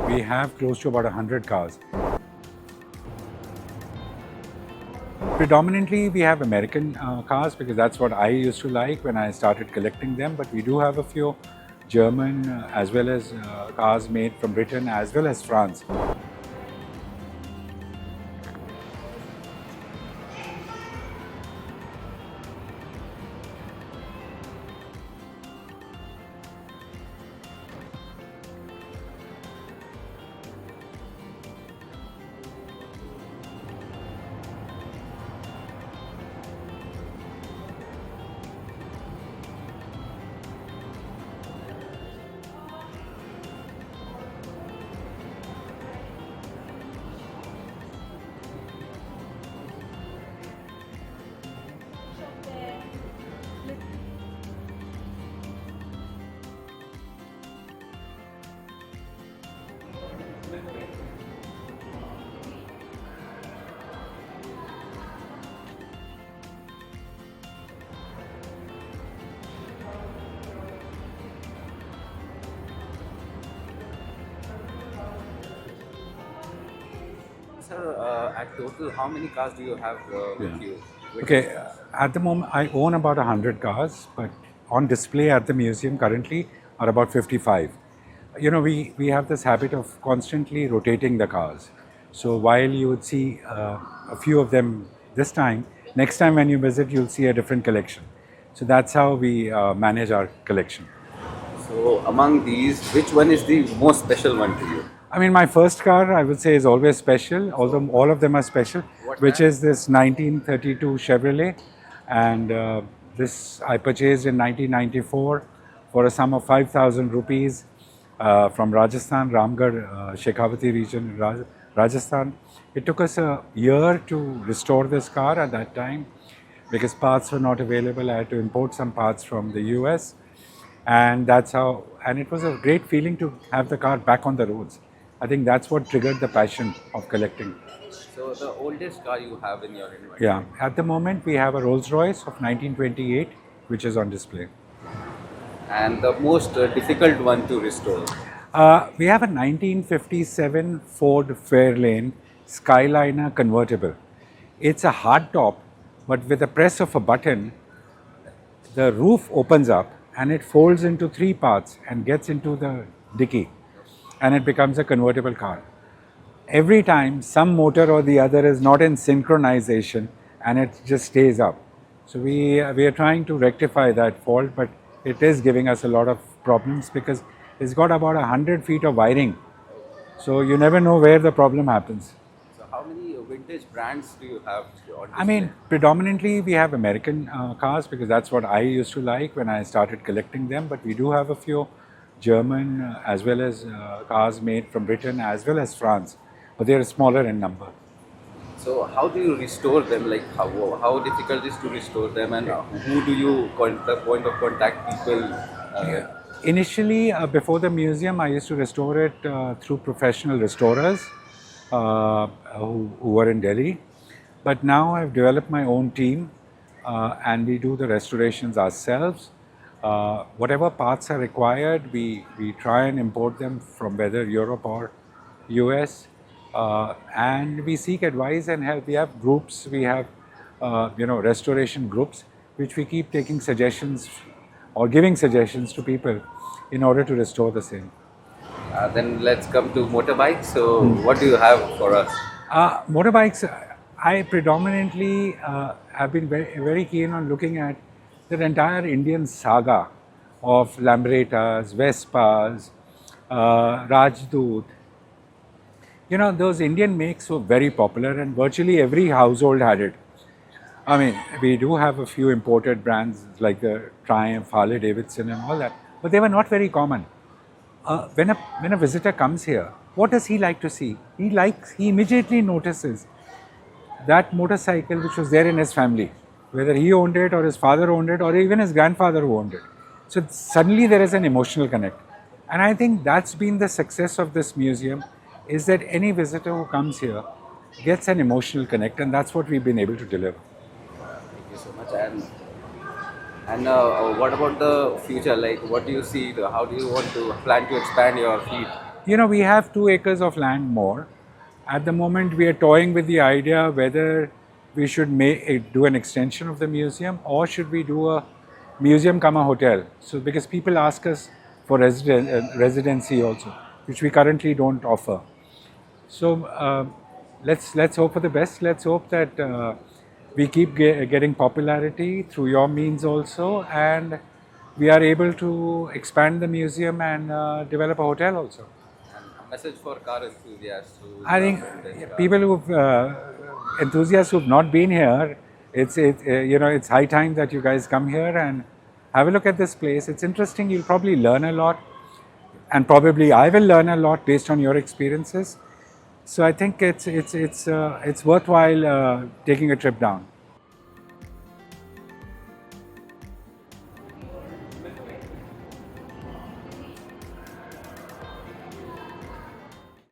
We have close to about 100 cars. Predominantly, we have American cars because that's what I used to like when I started collecting them. But we do have a few German as well as cars made from Britain as well as France. Sir, at total, how many cars do you have with you? Okay, at the moment I own about 100 cars, but on display at the museum currently are about 55. You know, we have this habit of constantly rotating the cars. So while you would see a few of them this time, next time when you visit, you'll see a different collection. So that's how we manage our collection. So, among these, which one is the most special one to you? I mean, my first car, I would say, is always special, although all of them are special, which is this 1932 Chevrolet. And this I purchased in 1994 for a sum of 5,000 rupees from Rajasthan, Ramgarh, Shekhawati region, Rajasthan. It took us a year to restore this car at that time because parts were not available. I had to import some parts from the US. And that's how, and it was a great feeling to have the car back on the roads. I think that's what triggered the passion of collecting. So, the oldest car you have in your inventory? Yeah, at the moment we have a Rolls Royce of 1928, which is on display. And the most difficult one to restore? We have a 1957 Ford Fairlane Skyliner convertible. It's a hard top, but with the press of a button, the roof opens up and it folds into three parts and gets into the dicky, and it becomes a convertible car. Every time some motor or the other is not in synchronization and it just stays up. So we are trying to rectify that fault, but it is giving us a lot of problems because it's got about 100 feet of wiring. So you never know where the problem happens. So, how many vintage brands do you have on display? I mean, predominantly we have American cars because that's what I used to like when I started collecting them. But we do have a few German as well as cars made from Britain as well as France, but they are smaller in number. So, how do you restore them? Like, how difficult is to restore them, and who do you the point of contact people? Initially, before the museum, I used to restore it through professional restorers who were in Delhi. But now I've developed my own team and we do the restorations ourselves. Whatever parts are required, we try and import them from whether Europe or US. And we seek advice and help. We have groups, we have restoration groups, which we keep taking suggestions or giving suggestions to people in order to restore the same. Then let's come to motorbikes. So, what do you have for us? Motorbikes, I predominantly have been very keen on looking at the entire Indian saga of Lambrettas, Vespas, Rajdoot. You know, those Indian makes were very popular and virtually every household had it. I mean, we do have a few imported brands like the Triumph, Harley Davidson and all that, but they were not very common. When a visitor comes here, what does he like to see? He immediately notices that motorcycle which was there in his family, whether he owned it or his father owned it or even his grandfather who owned it. So suddenly there is an emotional connect. And I think that's been the success of this museum, is that any visitor who comes here gets an emotional connect, and that's what we've been able to deliver. Thank you so much. And what about the future? Like, what do you see? How do you want to plan to expand your fleet? We have 2 acres of land more. At the moment, we are toying with the idea whether we should do an extension of the museum, or should we do a museum come a hotel. So because people ask us for residency also, which we currently don't offer. So let's hope for the best. Let's hope that we keep getting popularity through your means also, and we are able to expand the museum and develop a hotel also. And a message for car enthusiasts who I love think vintage cars. people who've enthusiasts who've not been here, it's high time that you guys come here and have a look at this place. It's interesting. You'll probably learn a lot, and probably I will learn a lot based on your experiences. So I think it's worthwhile taking a trip down.